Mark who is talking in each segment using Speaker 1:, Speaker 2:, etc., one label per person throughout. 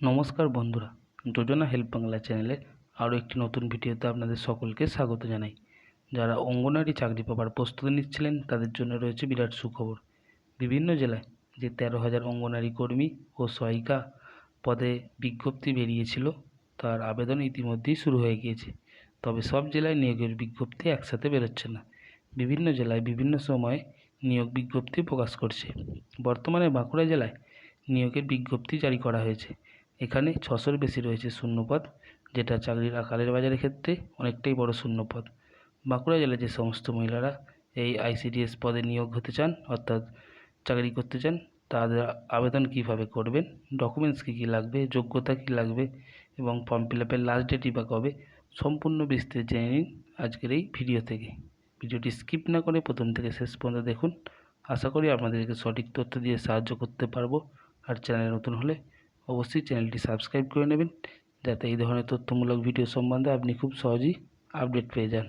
Speaker 1: নমস্কার বন্ধুরা, যোজনা হেল্প বাংলা চ্যানেলে আরও একটি নতুন ভিডিওতে আপনাদের সকলকে স্বাগত জানাই। যারা অঙ্গনওয়াড়ি চাকরি পাবার প্রস্তুতি নিচ্ছিলেন তাদের জন্য রয়েছে বিরাট সুখবর। বিভিন্ন জেলায় যে 13,000 অঙ্গনওয়াড়ি কর্মী ও সহায়িকা পদে বিজ্ঞপ্তি বেরিয়েছিল তার আবেদন ইতিমধ্যেই শুরু হয়ে গিয়েছে। তবে সব জেলায় নিয়োগের বিজ্ঞপ্তি একসাথে বেরোচ্ছে না। বিভিন্ন জেলায় বিভিন্ন সময়ে নিয়োগ বিজ্ঞপ্তি প্রকাশ করছে। বর্তমানে বাঁকুড়া জেলায় নিয়োগের বিজ্ঞপ্তি জারি করা হয়েছে। এখানে 600-র বেশি রয়েছে শূন্যপদ, যেটা চাকরির আকালের বাজারের ক্ষেত্রে অনেকটাই বড় শূন্যপদ। বাঁকুড়া জেলায় যে সমস্ত মহিলারা এই ICDS পদে নিয়োগ হতে চান, অর্থাৎ চাকরি করতে চান, তাদের আবেদন কিভাবে করবেন, ডকুমেন্টস কী কী লাগবে, যোগ্যতা কী লাগবে এবং ফর্ম ফিল আপের লাস্ট ডেটই বা কবে, সম্পূর্ণ বিস্তারিত জেনে নিন আজকের এই ভিডিও থেকে। ভিডিওটি স্কিপ না করে প্রথম থেকে শেষ পর্যন্ত দেখুন। আশা করি আপনাদেরকে সঠিক তথ্য দিয়ে সাহায্য করতে পারবো। আর চ্যানেলে নতুন হলে অবশ্যই চ্যানেলটি সাবস্ক্রাইব করে নেবেন, যাতে এই ধরনের তথ্যমূলক ভিডিও সম্বন্ধে আপনি খুব সহজেই আপডেট পেয়ে যান।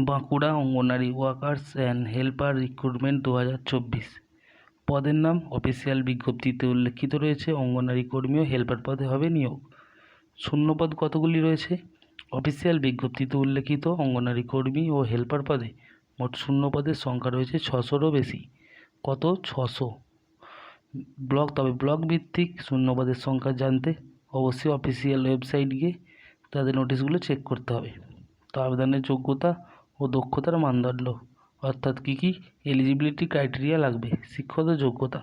Speaker 1: বাঁকুড়া অঙ্গনারী ওয়ার্কার্স অ্যান্ড হেল্পার রিক্রুটমেন্ট 2024 পদের নাম অফিসিয়াল বিজ্ঞপ্তিতে উল্লেখিত রয়েছে। অঙ্গনারী কর্মী ও হেল্পার পদে হবে নিয়োগ। শূন্যপদ কতগুলি রয়েছে? অফিসিয়াল বিজ্ঞপ্তিতে উল্লেখিত অঙ্গনারী কর্মী ও হেল্পার পদে মোট শূন্যপদের সংখ্যা রয়েছে 600-রও বেশি। কত? 600 তবে ব্লক ভিত্তিক শূন্যপদের সংখ্যা জানতে অবশ্যই অফিসিয়াল ওয়েবসাইট গিয়ে তাদের নোটিশগুলো চেক করতে হবে। তো আবেদনের যোগ্যতা ও দক্ষতার মানদণ্ড, অর্থাৎ কী কী এলিজিবিলিটি ক্রাইটেরিয়া লাগবে। শিক্ষাগত যোগ্যতা: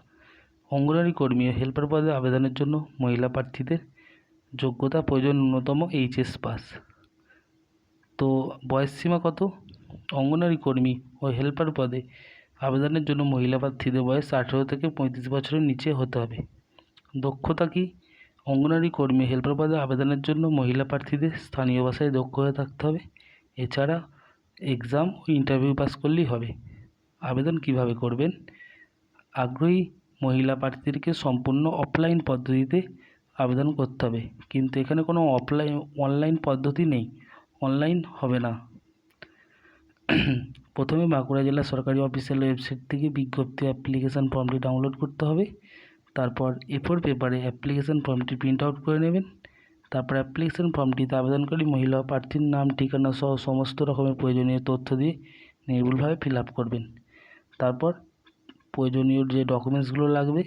Speaker 1: অঙ্গনওয়াড়ি কর্মী ও হেল্পার পদে আবেদনের জন্য মহিলা প্রার্থীদের যোগ্যতা প্রয়োজন ন্যূনতম HS পাস। তো বয়সসীমা কত? অঙ্গনওয়াড়ি কর্মী ও হেল্পার পদে আবেদনের জন্য মহিলা প্রার্থীদের বয়স 18 থেকে 35 বছরের নিচে হতে হবে। দক্ষতা কি? অঙ্গনওয়াড়ি কর্মী হেল্পার পদে আবেদনের জন্য মহিলা প্রার্থীদের স্থানীয় ভাষায় দক্ষ হয়ে থাকতে হবে। এছাড়া এক্সাম ও ইন্টারভিউ পাস করলেই হবে। আবেদন কিভাবে করবেন? আগ্রহী মহিলা প্রার্থীদেরকে সম্পূর্ণ অফলাইন পদ্ধতিতে আবেদন করতে হবে, কিন্তু এখানে কোনো অনলাইন পদ্ধতি নেই, অনলাইন হবে না। প্রথমে বাঁকুড়া জেলা সরকারি অফিসিয়াল ওয়েবসাইট থেকে বিজ্ঞপ্তি অ্যাপ্লিকেশান ফর্মটি ডাউনলোড করতে হবে। তারপর A4 পেপারে অ্যাপ্লিকেশান ফর্মটি প্রিন্ট আউট করে নেবেন। তারপর অ্যাপ্লিকেশান ফর্মটিতে আবেদনকারী মহিলা প্রার্থীর নাম, ঠিকানা সহ সমস্ত রকমের প্রয়োজনীয় তথ্য দিয়ে নির্ভুলভাবে ফিল আপ করবেন। তারপর প্রয়োজনীয় যে ডকুমেন্টসগুলো লাগবে,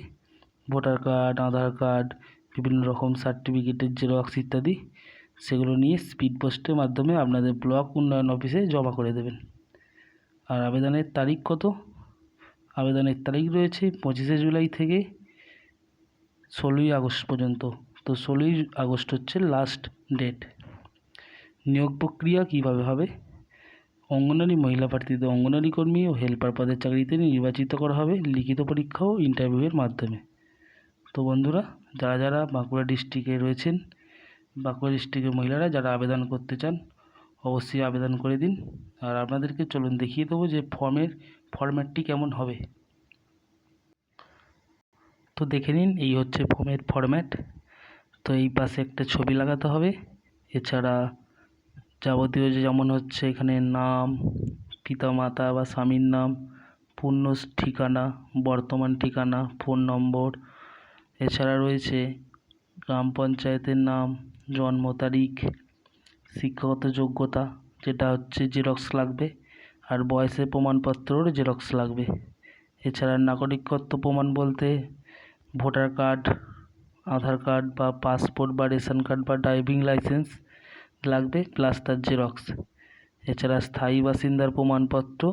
Speaker 1: ভোটার কার্ড, আধার কার্ড, বিভিন্ন রকম সার্টিফিকেটের জেরক্স ইত্যাদি, সেগুলো নিয়ে স্পিড পোস্টের মাধ্যমে আপনাদের ব্লক উন্নয়ন অফিসে জমা করে দেবেন। আর আবেদনের তারিখ কত? আবেদনের তারিখ রয়েছে 25শে জুলাই থেকে 16ই আগস্ট পর্যন্ত। তো 16ই আগস্ট হচ্ছে লাস্ট ডেট। নিয়োগ প্রক্রিয়া কীভাবে হবে? অঙ্গনওয়াড়ি মহিলা প্রার্থীদের অঙ্গনওয়াড়ি কর্মী ও হেল্পার পদের চাকরিতে নির্বাচিত করা হবে লিখিত পরীক্ষা ও ইন্টারভিউয়ের মাধ্যমে। তো বন্ধুরা, যারা যারা বাঁকুড়া ডিস্ট্রিক্টে রয়েছেন, বাঁকুড়া ডিস্ট্রিক্টের মহিলারা যারা আবেদন করতে চান, অবশ্যই আবেদন করে দিন। আর আপনাদেরকে চলুন দেখিয়ে দেবো যে ফর্মের ফরম্যাটটি কেমন হবে। তো দেখে নিন, এই হচ্ছে ফর্মের ফরম্যাট। তো এই পাশে একটা ছবি লাগাতে হবে। এছাড়া যাবতীয় যেমন হচ্ছে এখানে নাম, পিতামাতা বা স্বামীর নাম, পূর্ণ ঠিকানা, বর্তমান ঠিকানা, ফোন নম্বর, এছাড়া রয়েছে গ্রাম পঞ্চায়েতের নাম, জন্ম তারিখ, শিক্ষাগত যোগ্যতা যেটা হচ্ছে জেরক্স লাগবে, আর বয়সের প্রমাণপত্রর জেরক্স লাগবে। এছাড়া নাগরিকত্ব প্রমাণ বলতে ভোটার কার্ড, আধার কার্ড বা পাসপোর্ট বা রেশন কার্ড বা ড্রাইভিং লাইসেন্স লাগবে, প্লাস তার জেরক্স। এছাড়া স্থায়ী বাসিন্দার প্রমাণপত্র,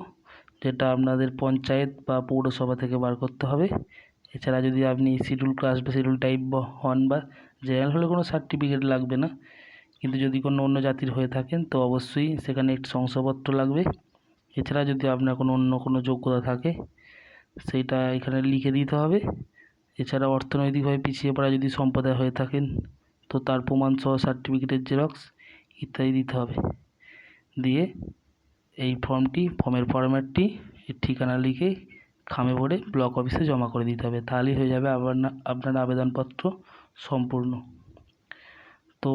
Speaker 1: যেটা আপনাদের পঞ্চায়েত বা পৌরসভা থেকে বার করতে হবে। এছাড়া যদি আপনি শিডিউল কাস্ট বা শিডিউল টাইপ হন বা জেনারেল হলে কোনো সার্টিফিকেট লাগবে না, কিন্তু যদি কোনো অন্য জাতির হয়ে থাকেন তো অবশ্যই সেখানে একটি শংসাপত্র লাগবে। এছাড়া যদি আপনার অন্য কোনো যোগ্যতা থাকে সেইটা এখানে লিখে দিতে হবে। এছাড়া অর্থনৈতিকভাবে পিছিয়ে পড়া যদি সম্প্রদায় হয়ে থাকেন তো তার প্রমাণসহ সার্টিফিকেটের জেরক্স ইত্যাদি দিতে হবে। দিয়ে এই ফর্মের ফরম্যাটটি ঠিকানা লিখে খামে ভরে ব্লক অফিসে জমা করে দিতে হবে। তাহলেই হয়ে যাবে আপনার আবেদনপত্র সম্পূর্ণ। তো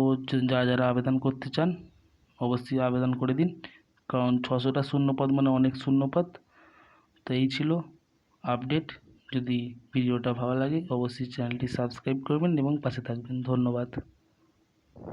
Speaker 1: যারা যারা আবেদন করতে চান অবশ্যই আবেদন করে দিন, কারণ 600টা শূন্যপদ মানে অনেক শূন্যপদ। তো এই ছিল আপডেট। যদি ভিডিওটা ভালো লাগে অবশ্যই চ্যানেলটি সাবস্ক্রাইব করবেন এবং পাশে থাকবেন। ধন্যবাদ।